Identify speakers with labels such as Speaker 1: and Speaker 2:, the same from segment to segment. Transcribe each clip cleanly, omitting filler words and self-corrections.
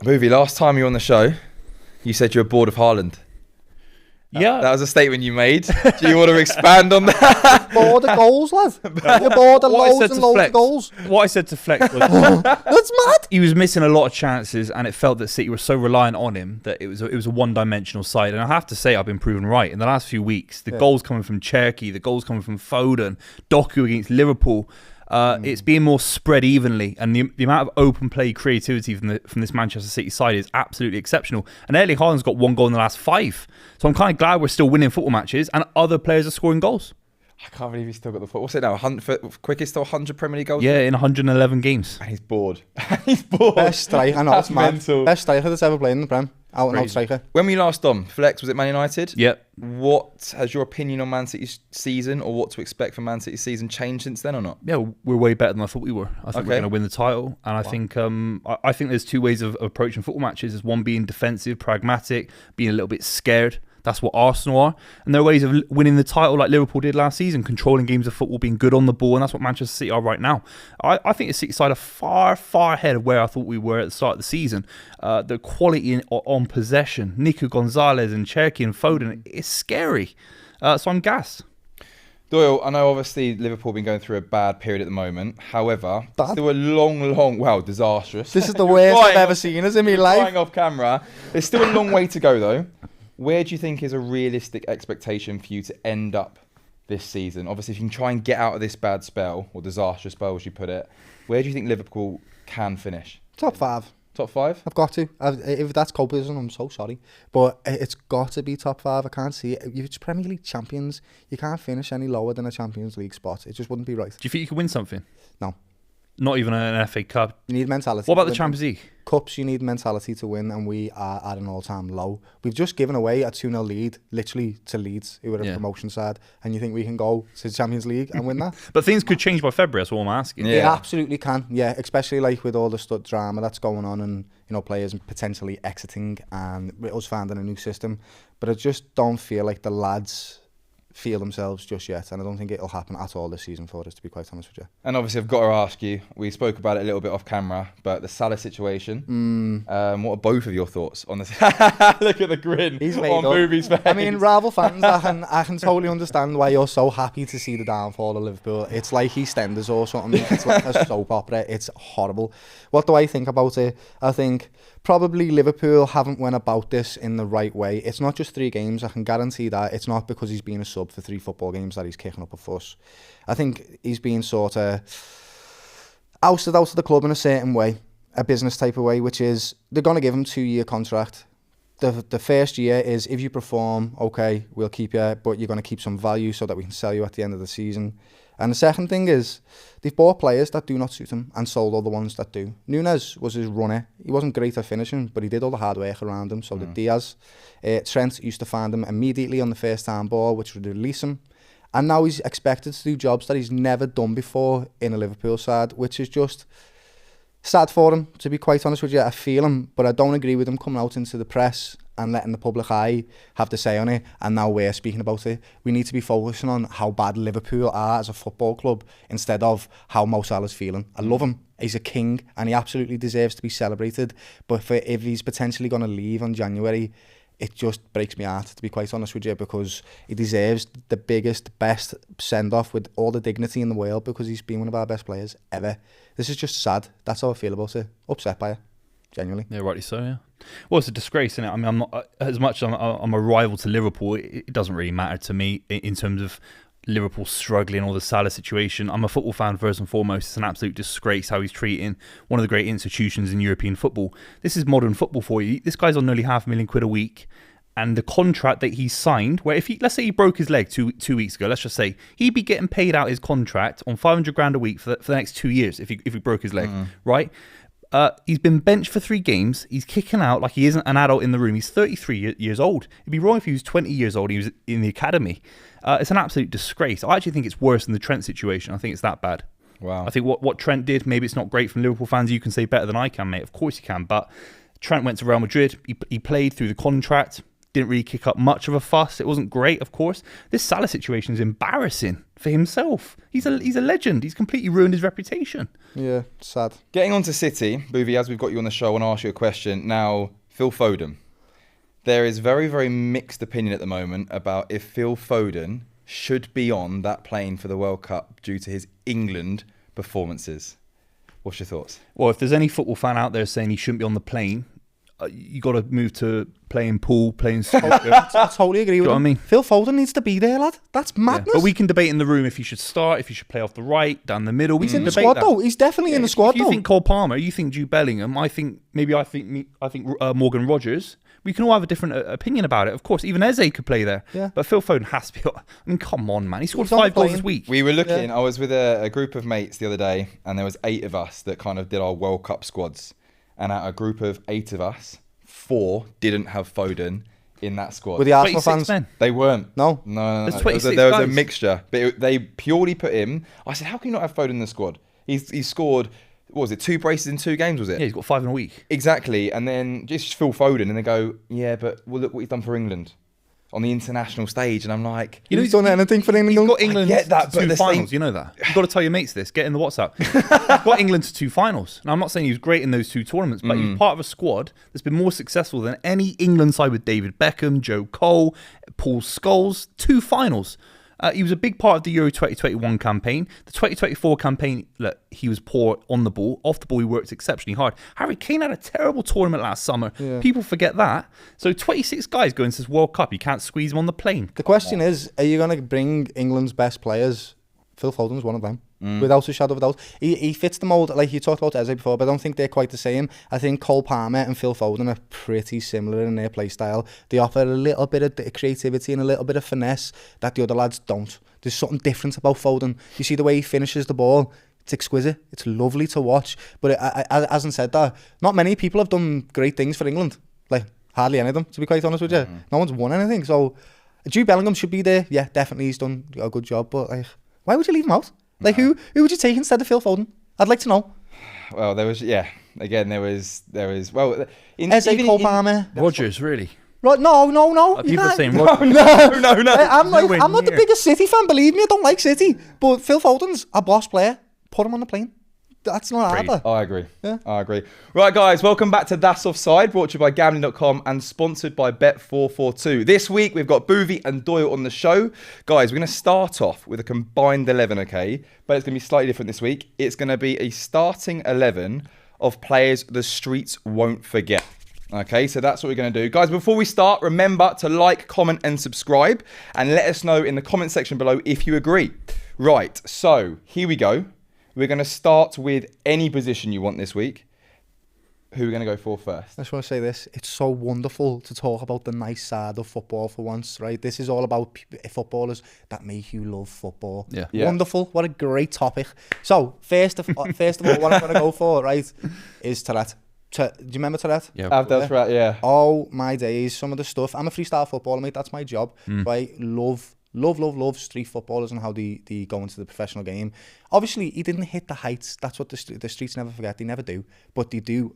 Speaker 1: Buvey, last time you were on the show, you said you were bored of Haaland.
Speaker 2: Yeah.
Speaker 1: That was a statement you made. Do you want to expand on that?
Speaker 3: Bored of goals, lad. You're bored of loads and loads of goals.
Speaker 2: What I said to Flex was...
Speaker 3: That's mad.
Speaker 2: He was missing a lot of chances, and it felt that City were so reliant on him that it was a one-dimensional side. And I have to say, I've been proven right. In the last few weeks, the goals coming from Cherky, the goals coming from Foden, Doku against Liverpool... It's being more spread evenly, and the amount of open play creativity from this Manchester City side is absolutely exceptional. And Erling Haaland's got 1 goal in the last 5, so I'm kind of glad we're still winning football matches, and other players are scoring goals.
Speaker 1: I can't believe he's still got the foot. What's it now? Quickest still 100 Premier League goals?
Speaker 2: Yeah, in 111 games.
Speaker 1: And he's bored. He's bored.
Speaker 3: Best striker. I know, it's mad.
Speaker 1: Mental.
Speaker 3: Best striker that's ever played in the Prem. Out and out striker.
Speaker 1: When we last on, Flex, was it Man United?
Speaker 2: Yep.
Speaker 1: What has your opinion on Man City's season, or what to expect from Man City's season, changed since then or not?
Speaker 2: Yeah, we're way better than I thought we were. I think we're going to win the title, and I think there's 2 ways of approaching football matches. There's one being defensive, pragmatic, being a little bit scared. That's what Arsenal are. And there are ways of winning the title like Liverpool did last season, controlling games of football, being good on the ball, and that's what Manchester City are right now. I think the City side are far, far ahead of where I thought we were at the start of the season. The quality on possession, Nico Gonzalez and Cherky and Foden, is scary. So I'm gassed.
Speaker 1: Doyle, I know obviously Liverpool have been going through a bad period at the moment. However, still a long, disastrous.
Speaker 3: This is the worst I've ever seen us in my life.
Speaker 1: Flying off camera. There's still a long way to go though. Where do you think is a realistic expectation for you to end up this season? Obviously, if you can try and get out of this bad spell, or disastrous spell as you put it, where do you think Liverpool can finish?
Speaker 3: Top 5.
Speaker 1: Top 5?
Speaker 3: I've got to. If that's copism, I'm so sorry. But it's got to be top 5. I can't see it. If it's Premier League champions, you can't finish any lower than a Champions League spot. It just wouldn't be right.
Speaker 2: Do you think you could win something?
Speaker 3: No.
Speaker 2: Not even an FA Cup?
Speaker 3: You need mentality.
Speaker 2: What about the Champions League?
Speaker 3: Cups, you need mentality to win, and we are at an all-time low. We've just given away a 2-0 lead, literally, to Leeds, who are a promotion side, and you think we can go to the Champions League and win that?
Speaker 2: But things could change by February, that's what I'm asking.
Speaker 3: It absolutely can, especially like with all the drama that's going on, and players potentially exiting, and us finding a new system. But I just don't feel like the lads feel themselves just yet, and I don't think it'll happen at all this season for us, to be quite honest with you.
Speaker 1: And obviously I've got to ask you, we spoke about it a little bit off camera, but the Salah situation, what are both of your thoughts on this? Look at the grin on Buvey's face.
Speaker 3: I mean, rival fans, I can totally understand why you're so happy to see the downfall of Liverpool. It's like EastEnders or something. It's like a soap opera. It's horrible. What do I think about it? I think probably Liverpool haven't went about this in the right way. It's not just 3 games, I can guarantee that. It's not because he's been a sub for 3 football games that he's kicking up a fuss. I think he's been sort of ousted out of the club in a certain way, a business type of way, which is they're going to give him 2-year contract. The first year is if you perform, okay, we'll keep you, but you're going to keep some value so that we can sell you at the end of the season. And the second thing is, they've bought players that do not suit him and sold all the ones that do. Nunes was his runner. He wasn't great at finishing, but he did all the hard work around him. So did Diaz. Trent used to find him immediately on the first time ball, which would release him. And now he's expected to do jobs that he's never done before in a Liverpool side, which is just sad for him, to be quite honest with you. I feel him, but I don't agree with him coming out into the press and letting the public eye have to say on it, and now we're speaking about it. We need to be focusing on how bad Liverpool are as a football club instead of how Mo Salah's feeling. I love him. He's a king and he absolutely deserves to be celebrated. But if he's potentially going to leave on January, it just breaks my heart, to be quite honest with you, because he deserves the biggest, best send-off with all the dignity in the world, because he's been one of our best players ever. This is just sad. That's how I feel about it. Upset by it. Genuinely.
Speaker 2: Yeah, rightly so, yeah. Well, it's a disgrace, isn't it? I mean, I'm not, as much as I'm a rival to Liverpool, it doesn't really matter to me in terms of Liverpool struggling or the Salah situation. I'm a football fan first and foremost. It's an absolute disgrace how he's treating one of the great institutions in European football. This is modern football for you. This guy's on nearly £500,000 a week. And the contract that he signed, where if he, let's say he broke his leg two weeks ago, let's just say, he'd be getting paid out his contract on $500,000 a week for the next 2 years if he broke his leg, right? He's been benched for 3 games. He's kicking out like he isn't an adult in the room. He's 33 years old. It'd be wrong if he was 20 years old and he was in the academy. It's an absolute disgrace. I actually think it's worse than the Trent situation. I think it's that bad.
Speaker 1: Wow.
Speaker 2: I think what Trent did, maybe it's not great from Liverpool fans. You can say better than I can, mate. Of course you can. But Trent went to Real Madrid. He played through the contract. didn't really kick up much of a fuss. It wasn't great, of course. This Salah situation is embarrassing for himself. He's a legend. He's completely ruined his reputation.
Speaker 3: Yeah, sad.
Speaker 1: Getting on to City, Buvey, as we've got you on the show, I want to ask you a question. Now, Phil Foden. There is very, very mixed opinion at the moment about if Phil Foden should be on that plane for the World Cup due to his England performances. What's your thoughts?
Speaker 2: Well, if there's any football fan out there saying he shouldn't be on the plane, you got to move to playing pool, playing snooker.
Speaker 3: I totally agree with
Speaker 2: what
Speaker 3: him.
Speaker 2: I mean?
Speaker 3: Phil Foden needs to be there, lad. That's madness.
Speaker 2: But we can debate in the room if he should start, if he should play off the right, down the middle.
Speaker 3: He's in the squad, though. He's definitely in the squad,
Speaker 2: If you
Speaker 3: though.
Speaker 2: think Cole Palmer, you think Jude Bellingham, I think Morgan Rogers. We can all have a different opinion about it. Of course, even Eze could play there.
Speaker 3: Yeah.
Speaker 2: But Phil Foden has to be. I mean, come on, man. He scored
Speaker 3: He's on
Speaker 2: 5 goals
Speaker 3: playing.
Speaker 2: this week.
Speaker 1: We were looking, I was with a group of mates the other day, and there was 8 of us that kind of did our World Cup squads. And out of a group of 8 of us, 4 didn't have Foden in that squad.
Speaker 3: With the Arsenal
Speaker 2: 26
Speaker 3: fans.
Speaker 2: men.
Speaker 1: They weren't.
Speaker 3: No.
Speaker 1: No.
Speaker 2: There's 26
Speaker 1: There was a
Speaker 2: guys.
Speaker 1: mixture. But they purely put him. I said, how can you not have Foden in the squad? He scored, what was it, 2 braces in 2 games, was it?
Speaker 2: Yeah, he's got 5 in a week.
Speaker 1: Exactly. And then just Phil Foden, and they go, yeah, but well, look what he's done for England on the international stage. And I'm like,
Speaker 3: You know, he's done anything for England.
Speaker 2: He's got England
Speaker 1: get that,
Speaker 2: to
Speaker 1: but
Speaker 2: 2
Speaker 1: the
Speaker 2: finals.
Speaker 1: same-
Speaker 2: You know that. You've got to tell your mates this. Get in the WhatsApp. He's got England to 2 finals. Now, I'm not saying he was great in those 2 tournaments, but he's part of a squad that's been more successful than any England side with David Beckham, Joe Cole, Paul Scholes. 2 finals. He was a big part of the Euro 2021 campaign. The 2024 campaign, look, he was poor on the ball. Off the ball, he worked exceptionally hard. Harry Kane had a terrible tournament last summer.
Speaker 3: Yeah.
Speaker 2: People forget that. So 26 guys going to this World Cup. You can't squeeze them on the plane.
Speaker 3: The question is, are you going to bring England's best players? Phil Foden's one of them, without a shadow of a doubt. He fits the mould, like you talked about Eze before, but I don't think they're quite the same. I think Cole Palmer and Phil Foden are pretty similar in their play style. They offer a little bit of creativity and a little bit of finesse that the other lads don't. There's something different about Foden. You see the way he finishes the ball. It's exquisite. It's lovely to watch. But I hasn't said that. Not many people have done great things for England. Like, hardly any of them, to be quite honest with you. No one's won anything. So, Jude Bellingham should be there. Yeah, definitely he's done a good job. But, like, why would you leave him out? Like, who would you take instead of Phil Foden? I'd like to know.
Speaker 1: well, there was, again, there was, well,
Speaker 3: Eze, Cole Palmer.
Speaker 2: Rogers, really?
Speaker 3: Right, no. You
Speaker 2: People are
Speaker 3: can't-
Speaker 2: saying
Speaker 1: no,
Speaker 2: Rogers.
Speaker 1: no.
Speaker 3: I'm
Speaker 2: Nowhere
Speaker 3: not the
Speaker 2: near.
Speaker 3: biggest City fan, believe me. I don't like City. But Phil Foden's a boss player. Put him on the plane. That's not
Speaker 2: Crazy.
Speaker 3: harder.
Speaker 1: I agree.
Speaker 3: Yeah.
Speaker 1: I agree. Right, guys, welcome back to That's Offside, brought to you by Gambling.com and sponsored by Bet442. This week, we've got Buvey and Doyle on the show. Guys, we're going to start off with a combined 11, okay? But it's going to be slightly different this week. It's going to be a starting 11 of players the streets won't forget. Okay, so that's what we're going to do. Guys, before we start, remember to like, comment and subscribe. And let us know in the comment section below if you agree. Right, so here we go. We're going to start with any position you want this week. Who are we going to go for first?
Speaker 3: I just want to say this. It's so wonderful to talk about the nice side of football for once, right? This is all about footballers that make you love football.
Speaker 2: Yeah.
Speaker 3: Wonderful. What a great topic. So, first of all, what I'm going to go for, right, is Tourette. Do you remember Tourette?
Speaker 2: Yeah.
Speaker 1: That's right, yeah.
Speaker 3: Oh, my days. Some of the stuff. I'm a freestyle footballer, mate. That's my job. Right? Love street footballers and how they go into the professional game. Obviously, he didn't hit the heights. That's what the streets never forget. They never do. But they do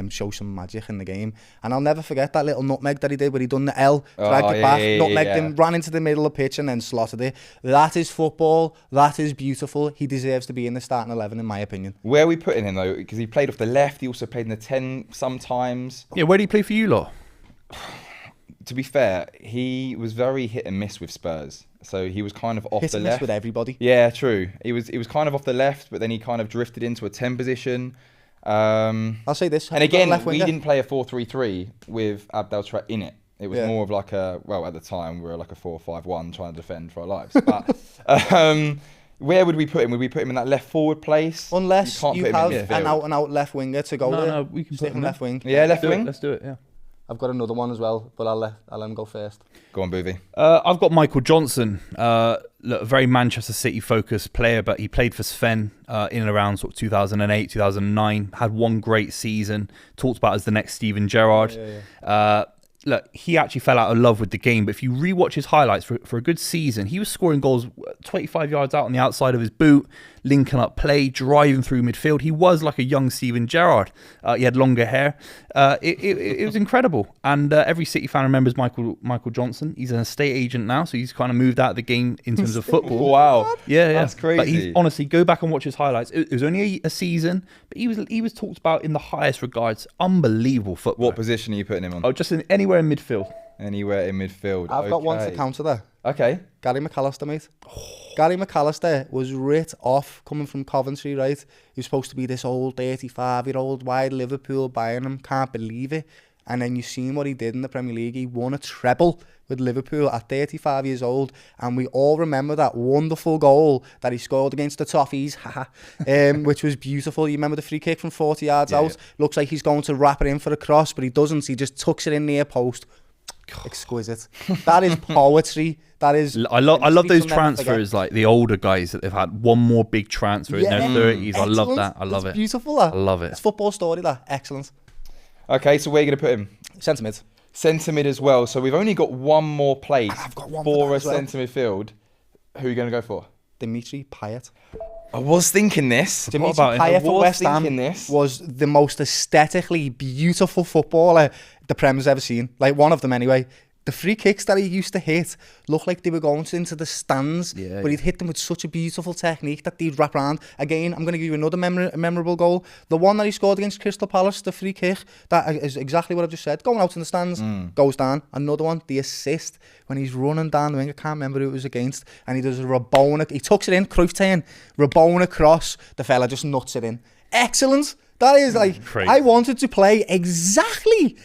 Speaker 3: show some magic in the game. And I'll never forget that little nutmeg that he did where he done the L, dragged it back, nutmegged him, ran into the middle of the pitch and then slotted it. That is football. That is beautiful. He deserves to be in the starting 11, in my opinion.
Speaker 1: Where are we putting him, though? Because he played off the left. He also played in the 10 sometimes.
Speaker 2: Yeah, where do you play for you lot?
Speaker 1: To be fair, he was very hit and miss with Spurs. So he was kind of off
Speaker 3: Hit
Speaker 1: the
Speaker 3: and miss
Speaker 1: left.
Speaker 3: with everybody.
Speaker 1: Yeah, true. He was kind of off the left, but then he kind of drifted into a 10 position.
Speaker 3: I'll say this.
Speaker 1: And again, we didn't play a 4-3-3 with Abdel Traore in it. It was
Speaker 3: Yeah.
Speaker 1: more of like at the time, we were like a 4-5-1 trying to defend for our lives. But where would we put him? Would we put him in that left forward place?
Speaker 3: Unless
Speaker 1: can't
Speaker 3: you
Speaker 1: put him in
Speaker 3: have
Speaker 1: midfield.
Speaker 3: an out-and-out left winger to go there.
Speaker 2: No, we can
Speaker 3: Stick
Speaker 2: put
Speaker 3: him
Speaker 2: him
Speaker 3: left wing.
Speaker 1: Yeah, left wing.
Speaker 2: Let's do it, yeah.
Speaker 3: I've got another one as well, but I'll let him go first.
Speaker 1: Go on, Buvey.
Speaker 2: I've got Michael Johnson, look, a very Manchester City focused player, but he played for Sven in and around sort of 2008, 2009, had one great season, talked about as the next Steven Gerrard. look, he actually fell out of love with the game. But if you rewatch his highlights for a good season, he was scoring goals 25 yards out on the outside of his boot, linking up play, driving through midfield. He was like a young Steven Gerrard. He had longer hair. It was incredible. And every City fan remembers Michael Johnson. He's an estate agent now, so he's kind of moved out of the game in terms of football.
Speaker 1: Wow.
Speaker 2: Yeah,
Speaker 1: That's crazy.
Speaker 2: But he's, honestly, go back and watch his highlights. It was only a season, but he was talked about in the highest regards. Unbelievable football.
Speaker 1: What position are you putting him on?
Speaker 2: Oh, just anywhere in midfield.
Speaker 1: Anywhere in midfield.
Speaker 3: I've got one to counter there.
Speaker 1: Okay.
Speaker 3: Gary McAllister, mate. Gary McAllister was writ off coming from Coventry, right? He was supposed to be this old 35-year-old wide Liverpool buying him. Can't believe it. And then you've seen what he did in the Premier League. He won a treble with Liverpool at 35 years old. And we all remember that wonderful goal that he scored against the Toffees, which was beautiful. You remember the free kick from 40 yards out? Yeah. Looks like he's going to wrap it in for a cross, but he doesn't. He just tucks it in near post. Exquisite. That is poetry. That is.
Speaker 2: I love those transfers, like the older guys that they've had one more big transfer in their 30s. I love that. I love it.
Speaker 3: Beautiful. That.
Speaker 2: I love it.
Speaker 3: It's football story. That excellent.
Speaker 1: Okay, so where are you going to put him?
Speaker 3: Centre mid.
Speaker 1: Centre mid as well. So we've only got one more place for a
Speaker 3: well.
Speaker 1: centre midfield. Who are you going to go for?
Speaker 3: Dimitri Payet.
Speaker 1: I was thinking this.
Speaker 3: Dimitri Payet for West Ham was the most aesthetically beautiful footballer the Prem's ever seen. Like one of them anyway. The free kicks that he used to hit looked like they were going into the stands, but he'd hit them with such a beautiful technique that they'd wrap around. Again, I'm going to give you another memorable goal. The one that he scored against Crystal Palace, the free kick, that is exactly what I've just said. Going out in the stands, goes down. Another one, the assist, when he's running down the wing, I can't remember who it was against, and he does a Rabona, he tucks it in, Cruyff turn, Rabona cross, the fella just nuts it in. Excellent. That is like, crazy. I wanted to play exactly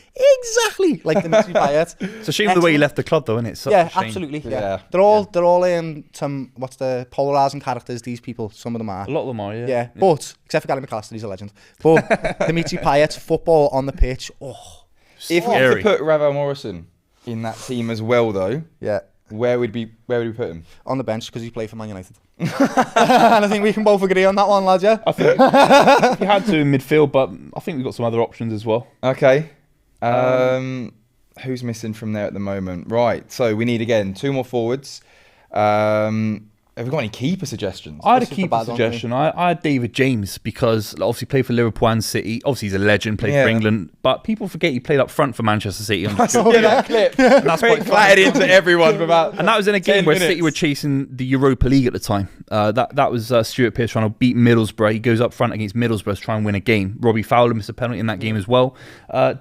Speaker 3: like Dimitri Payet.
Speaker 2: It's a shame the way he left the club, though, isn't it?
Speaker 3: Yeah, absolutely. Yeah. They're all some what's the polarizing characters. These people, some of them are.
Speaker 2: A lot of them are, yeah.
Speaker 3: Yeah, but except for Gary McAllister, he's a legend. But Dimitri Payet, football on the pitch. Oh,
Speaker 1: if we had to put Ravel Morrison in that team as well, though, where would we put him?
Speaker 3: On the bench because he played for Man United. And I think we can both agree on that one, lads. Yeah.
Speaker 2: I think he had to in midfield, but I think we've got some other options as well.
Speaker 1: Okay. Who's missing from there at the moment? Right. So we need again 2 more forwards. Have we got any keeper suggestions?
Speaker 2: I had a keeper suggestion. I had David James because obviously played for Liverpool and City. Obviously he's a legend, played for England, but people forget he played up front for Manchester City.
Speaker 1: That clip. And that's quite flattered into everyone for about.
Speaker 2: And that was in a game where City were chasing the Europa League at the time. That was Stuart Pearce trying to beat Middlesbrough. He goes up front against Middlesbrough to try and win a game. Robbie Fowler missed a penalty in that game as well.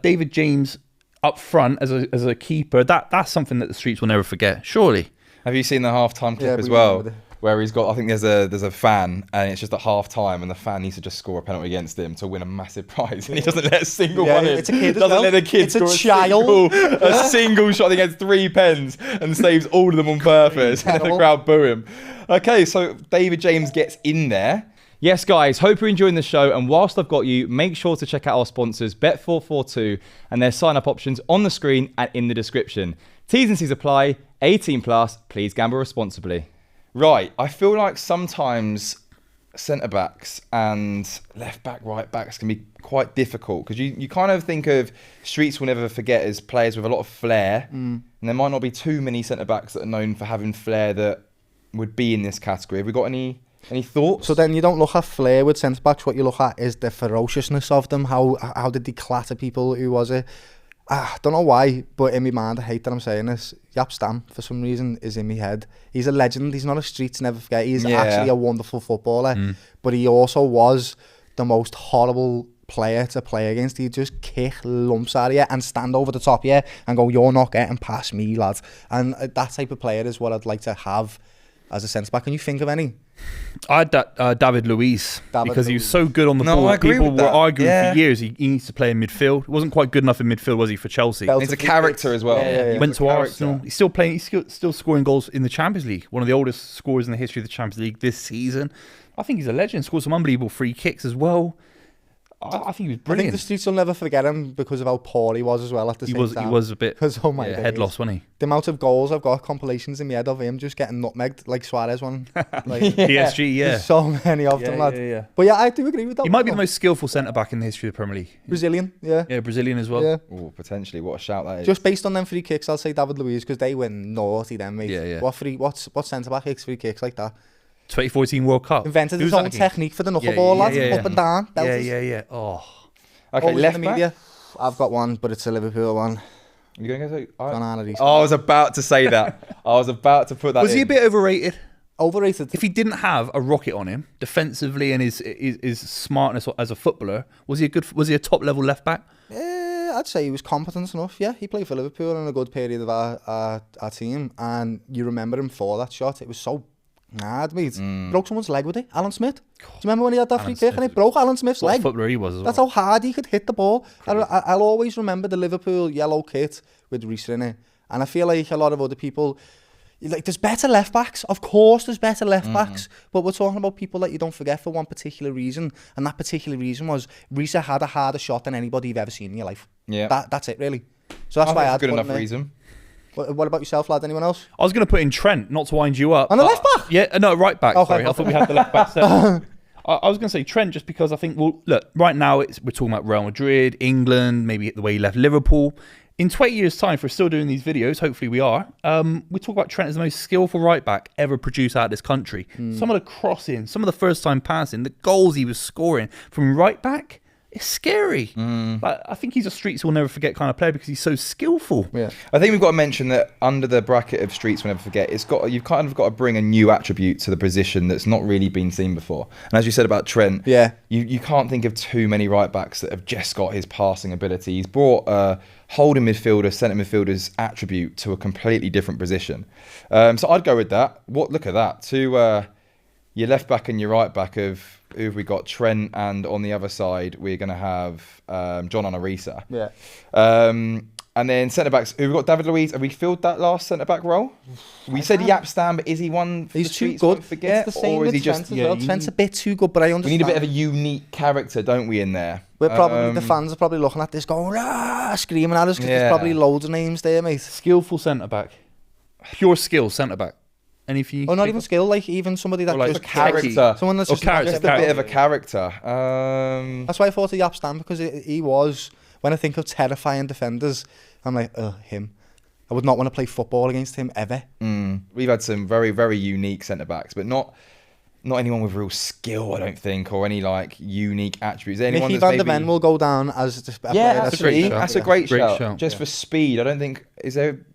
Speaker 2: David James up front as a keeper. That's something that the streets will never forget. Surely.
Speaker 1: Have you seen the half-time clip as well? Where he's got, I think there's a fan, and it's just at half-time, and the fan needs to just score a penalty against him to win a massissive prize, and he doesn't let a single one in.
Speaker 3: It's a kid.
Speaker 1: Doesn't let a kid score a single shot against 3 pens, and saves all of them on purpose, and the crowd boo him. Okay, so David James gets in there. Yes, guys, hope you're enjoying the show. And whilst I've got you, make sure to check out our sponsors, Bet442, and their sign-up options on the screen and in the description. T's and C's apply. 18 plus. Please gamble responsibly. Right, I feel like sometimes centre-backs and left-back, right-backs can be quite difficult because you kind of think of streets will never forget as players with a lot of flair, and there might not be too many centre-backs that are known for having flair that would be in this category. Have we got any thoughts?
Speaker 3: So then you don't look at flair with centre-backs. What you look at is the ferociousness of them. How did they clatter people? Who was it? I don't know why, but in my mind, I hate that I'm saying this. Jaap Stam, for some reason, is in my head. He's a legend. He's not a streets never forget. He's actually a wonderful footballer, but he also was the most horrible player to play against. He'd just kick lumps out of you and stand over the top of you and go, "You're not getting past me, lad." And that type of player is what I'd like to have as a centre-back. Can you think of any?
Speaker 2: I had David Luiz because he was so good on the ball.
Speaker 1: I agree
Speaker 2: People
Speaker 1: with
Speaker 2: were
Speaker 1: that.
Speaker 2: arguing for years he needs to play in midfield. He wasn't quite good enough in midfield, was he, for Chelsea?
Speaker 1: He's a character as well.
Speaker 2: He went to Arsenal. He's still playing. He's still scoring goals in the Champions League. One of the oldest scorers in the history of the Champions League this season. I think he's a legend. Scored some unbelievable free kicks as well. I think he was
Speaker 3: I think
Speaker 2: brilliant.
Speaker 3: the streets will never forget him because of how poor he was as well at the same time.
Speaker 2: He was a bit
Speaker 3: Because, oh my
Speaker 2: head
Speaker 3: days.
Speaker 2: loss, wasn't he?
Speaker 3: The amount of goals I've got compilations in my head of him just getting nutmegged like Suarez one. Like,
Speaker 2: PSG, yeah.
Speaker 3: There's so many of them, lad.
Speaker 2: yeah.
Speaker 3: But yeah, I do agree with that.
Speaker 2: He might be the most skillful centre-back in the history of the Premier League.
Speaker 3: Brazilian, yeah.
Speaker 2: Yeah, Brazilian as well.
Speaker 3: Yeah.
Speaker 1: Oh, potentially. What a shout that is.
Speaker 3: Just based on them free kicks, I'll say David Luiz because they win naughty then, mate.
Speaker 2: Yeah.
Speaker 3: What centre-back kicks free kicks like that?
Speaker 2: 2014 World Cup.
Speaker 3: Invented
Speaker 2: Who
Speaker 3: his
Speaker 2: was
Speaker 3: own
Speaker 2: that against?
Speaker 3: technique for the knuckleball, lads. Up and down. Belters.
Speaker 2: Yeah. Oh.
Speaker 1: Okay,
Speaker 3: Always in
Speaker 1: left
Speaker 3: the
Speaker 1: back.
Speaker 3: media. I've got one, but it's a Liverpool one.
Speaker 1: You going to go?
Speaker 3: John Arne.
Speaker 1: Oh, I was about to say that. I was about to put that
Speaker 2: Was
Speaker 1: in.
Speaker 2: he a bit overrated?
Speaker 3: Overrated.
Speaker 2: If he didn't have a rocket on him defensively and his smartness as a footballer, was he a top level left back?
Speaker 3: I'd say he was competent enough. Yeah, he played for Liverpool in a good period of our team, and you remember him for that shot. It was so mad, mate. Broke someone's leg with it. Alan Smith. Do you remember when he had that free kick and it broke Alan Smith's
Speaker 2: What a
Speaker 3: leg?
Speaker 2: footballer he was as well.
Speaker 3: That's how hard he could hit the ball. I'll always remember the Liverpool yellow kit with Reece in it, and I feel like a lot of other people. Like, there's better left backs. Of course, there's better left backs. But we're talking about people that you don't forget for one particular reason. And that particular reason was Reece had a harder shot than anybody you've ever seen in your life.
Speaker 1: Yeah.
Speaker 3: That's it, really. So that's why
Speaker 1: that's
Speaker 3: I'd
Speaker 1: a good
Speaker 3: put
Speaker 1: enough
Speaker 3: him there.
Speaker 1: reason.
Speaker 3: What about yourself, lad? Anyone else?
Speaker 2: I was going to put in Trent, not to wind you up.
Speaker 3: On the
Speaker 2: but-
Speaker 3: left back?
Speaker 2: Yeah, no, right back.
Speaker 3: Okay.
Speaker 2: Sorry, I thought we had the left back set. I was going to say Trent just because I think, well, look, right now we're talking about Real Madrid, England, maybe the way he left Liverpool. In 20 years' time, if we're still doing these videos, hopefully we are, we talk about Trent as the most skillful right back ever produced out of this country. Some of the crossing, some of the first-time passing, the goals he was scoring from right back, it's scary. Like, I think he's a streets we'll never forget kind of player because he's so skillful.
Speaker 3: Yeah.
Speaker 1: I think we've got to mention that under the bracket of streets we'll never forget, you've kind of got to bring a new attribute to the position that's not really been seen before. And as you said about Trent,
Speaker 3: Yeah.
Speaker 1: you can't think of too many right backs that have just got his passing ability. He's brought holding midfielder, centre midfielder's attribute to a completely different position. So I'd go with that. Look at that. To your left back and your right back of who have we got? Trent, and on the other side we're going to have John Arisa.
Speaker 3: Yeah.
Speaker 1: And then centre backs, we've got David Luiz. Have we filled that last centre back role? We said Yap Stam, but is he one for
Speaker 3: He's
Speaker 1: the
Speaker 3: too
Speaker 1: streets
Speaker 3: good.
Speaker 1: won't forget,
Speaker 3: It's the same
Speaker 1: or is
Speaker 3: with
Speaker 1: he
Speaker 3: Trent
Speaker 1: just?
Speaker 3: as well. Trent's a bit too good, but I
Speaker 1: We
Speaker 3: understand.
Speaker 1: need a bit of a unique character, don't we, in there?
Speaker 3: We're probably the fans are probably looking at this going screaming at us because
Speaker 1: Yeah.
Speaker 3: there's probably loads of names there, mate.
Speaker 2: Skillful centre back, pure skill centre back. Any for you?
Speaker 3: Oh, not even skill, like even somebody that
Speaker 2: Or like
Speaker 3: just
Speaker 1: character.
Speaker 3: Someone that's
Speaker 2: Or
Speaker 3: just
Speaker 2: character,
Speaker 1: Just
Speaker 3: naturally
Speaker 1: a bit of a
Speaker 3: good.
Speaker 1: character.
Speaker 3: That's why I thought of Yap Stam because he was. When I think of terrifying defenders, I'm like, him. I would not want to play football against him ever.
Speaker 1: We've had some very, very unique centre backs, but not anyone with real skill, I don't think, or any like unique attributes. Anyone
Speaker 3: Mickey
Speaker 1: that's
Speaker 3: Van der
Speaker 1: maybe...
Speaker 3: Ven will go down as just a player
Speaker 1: Yeah,
Speaker 3: that's
Speaker 1: absolutely.
Speaker 2: great shout.
Speaker 1: That's a great shout.
Speaker 2: shout.
Speaker 1: Just for speed, I don't think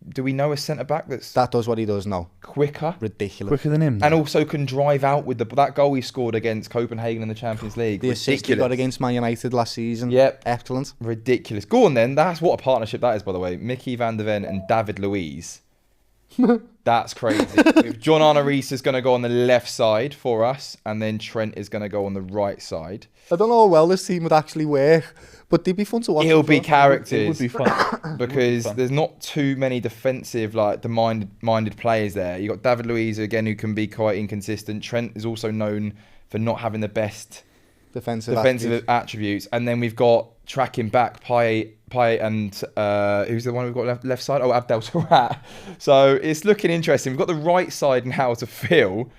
Speaker 1: do we know a centre back that's
Speaker 3: that does what he does now.
Speaker 1: quicker
Speaker 3: Ridiculous.
Speaker 2: Quicker than him.
Speaker 1: and also can drive out with that goal he scored against Copenhagen in the Champions League?
Speaker 3: The assist he got against Man United last season.
Speaker 1: Yep.
Speaker 3: Excellent.
Speaker 1: Ridiculous. Go on then. That's what a partnership that is, by the way. Mickey Van der Ven and David Luiz. That's crazy. If John Arne is going to go on the left side for us, and then Trent is going to go on the right side.
Speaker 3: I don't know how well this team would actually work, but they'd be fun to watch.
Speaker 1: It'll
Speaker 3: as
Speaker 1: be
Speaker 3: well.
Speaker 1: characters.
Speaker 2: It would be fun.
Speaker 1: Because there's not too many defensive, like minded players there. You got David Luiz again, who can be quite inconsistent. Trent is also known for not having the best
Speaker 3: defensive
Speaker 1: attributes. And then we've got tracking back Payet and who's the one we've got left side? Oh, Abdel Sarat. So it's looking interesting. We've got the right side and how to fill.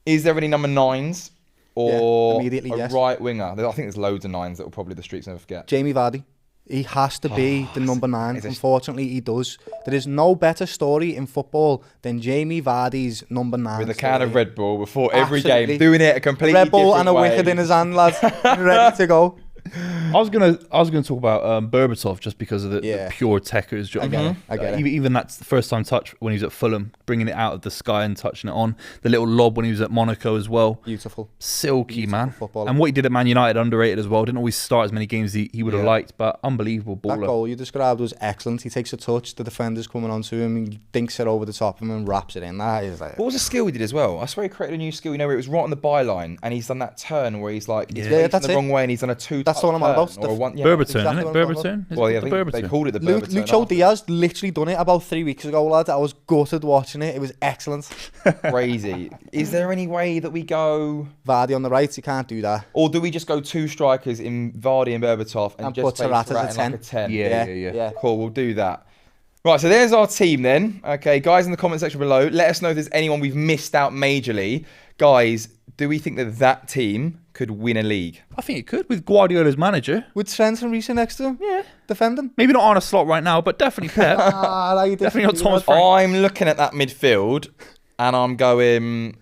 Speaker 1: Is there any number 9s or
Speaker 3: immediately,
Speaker 1: a
Speaker 3: yes.
Speaker 1: right winger? I think there's loads of 9s that will probably the streets never forget.
Speaker 3: Jamie Vardy. He has to be the number 9.
Speaker 1: it's a-
Speaker 3: Unfortunately, he does. There is no better story in football than Jamie Vardy's number 9.
Speaker 1: With a can of
Speaker 3: story.
Speaker 1: Red Bull before every
Speaker 3: Absolutely.
Speaker 1: game, doing it a completely
Speaker 3: Red Bull
Speaker 1: different
Speaker 3: and a
Speaker 1: way.
Speaker 3: wicket in his hand, lads. Ready to go.
Speaker 2: I was gonna talk about Berbatov just because of the
Speaker 3: Yeah.
Speaker 2: pure techers.
Speaker 3: I get it. I get it.
Speaker 2: Even that's the first time touch when he was at Fulham, bringing it out of the sky and touching it on. The little lob when he was at Monaco as well.
Speaker 3: Beautiful.
Speaker 2: Silky,
Speaker 3: Beautiful
Speaker 2: man.
Speaker 3: footballer.
Speaker 2: And what he did at Man United, underrated as well. Didn't always start as many games as he would have
Speaker 1: Yeah.
Speaker 2: liked, but unbelievable
Speaker 3: That
Speaker 2: baller.
Speaker 3: goal you described was excellent. He takes a touch, the defender's coming onto him, and he dinks it over the top of him and wraps it in. That is like...
Speaker 1: What was a skill he did as well? I swear he created a new skill, where it was right on the byline, and he's done that turn where he's like, he's
Speaker 3: Yeah,
Speaker 1: facing
Speaker 3: that's
Speaker 1: the
Speaker 3: it.
Speaker 1: wrong way, and he's done a two.
Speaker 3: That's the one I'm on about.
Speaker 1: or a one. Yeah,
Speaker 2: Berberton,
Speaker 3: exactly
Speaker 2: isn't it?
Speaker 3: what I'm on
Speaker 2: Berberton? Is
Speaker 1: Well,
Speaker 2: it
Speaker 1: yeah, I
Speaker 2: the
Speaker 1: think they
Speaker 2: Berberton?
Speaker 1: called it the Berberton.
Speaker 3: Lucho
Speaker 1: after.
Speaker 3: Diaz literally done it about 3 weeks ago, lad. I was gutted watching it. It was excellent.
Speaker 1: Crazy. Is there any way that we go,
Speaker 3: Vardy on the right, you can't do that.
Speaker 1: or do we just go 2 strikers in Vardy and Berbatov and
Speaker 3: And
Speaker 1: just
Speaker 3: put
Speaker 1: play
Speaker 3: Terrat as a
Speaker 1: Terrat in
Speaker 3: 10?
Speaker 1: like a 10?
Speaker 2: Yeah.
Speaker 1: Cool, we'll do that. Right, so there's our team then. Okay, guys in the comment section below, let us know if there's anyone we've missed out majorly. Guys, do we think that team could win a league?
Speaker 2: I think it could with Guardiola's manager.
Speaker 3: With Trent and Reece next to him,
Speaker 2: Yeah.
Speaker 3: defending.
Speaker 2: Maybe not on a slot right now, but definitely Pep. Definitely not Thomas Frank.
Speaker 1: I'm looking at that midfield and I'm going,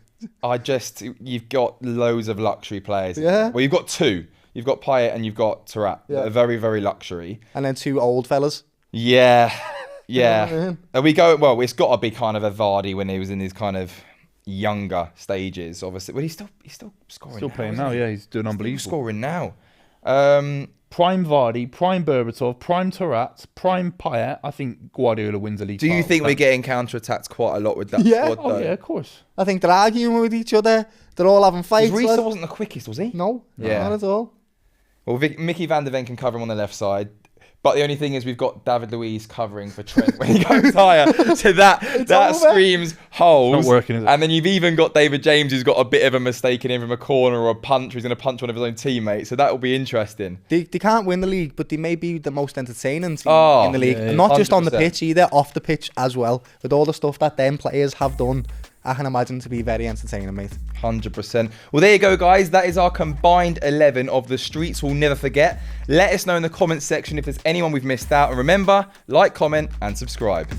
Speaker 1: you've got loads of luxury players.
Speaker 3: Yeah.
Speaker 1: Well, you've got 2. You've got Payet and you've got Terrat.
Speaker 3: Yeah.
Speaker 1: They're very, very luxury.
Speaker 3: And then 2 old fellas.
Speaker 1: Yeah.
Speaker 3: Yeah. You know what I mean?
Speaker 1: And we go, well, it's got to be kind of a Vardy when he was in his kind of younger stages, obviously. Well, he's still scoring.
Speaker 2: Still
Speaker 1: now,
Speaker 2: playing
Speaker 1: isn't
Speaker 2: now,
Speaker 1: he?
Speaker 2: yeah. He's doing
Speaker 1: Still
Speaker 2: unbelievable.
Speaker 1: scoring now.
Speaker 2: Prime Vardy, prime Berbatov, prime Terrat, prime Payet. I think Guardiola wins the league.
Speaker 1: Do you
Speaker 2: title.
Speaker 1: think we're getting counter-attacked quite a lot with that
Speaker 3: Yeah.
Speaker 1: squad, though?
Speaker 2: Oh, yeah, of course.
Speaker 3: I think they're arguing with each other. They're all having fights.
Speaker 1: Reece
Speaker 3: lad.
Speaker 1: wasn't the quickest, was he?
Speaker 3: No,
Speaker 1: Yeah.
Speaker 3: not at all.
Speaker 1: Well, Mickey van der Ven can cover him on the left side. But the only thing is we've got David Luiz covering for Trent when he goes higher. So that
Speaker 3: over.
Speaker 1: screams holes.
Speaker 2: It's not working, is it?
Speaker 1: And then you've even got David James who's got a bit of a mistake in him from a corner or a punch. Who's going to punch one of his own teammates. So that will be interesting.
Speaker 3: They can't win the league, but they may be the most entertaining team
Speaker 1: Oh,
Speaker 3: in the league.
Speaker 2: yeah,
Speaker 3: And not just on the
Speaker 1: 100%.
Speaker 3: pitch either, off the pitch as well. With all the stuff that them players have done, I can imagine to be very entertaining, mate.
Speaker 1: 100%. Well, there you go, guys. That is our combined 11 of the streets we'll never forget. Let us know in the comments section if there's anyone we've missed out. And remember, like, comment, and subscribe.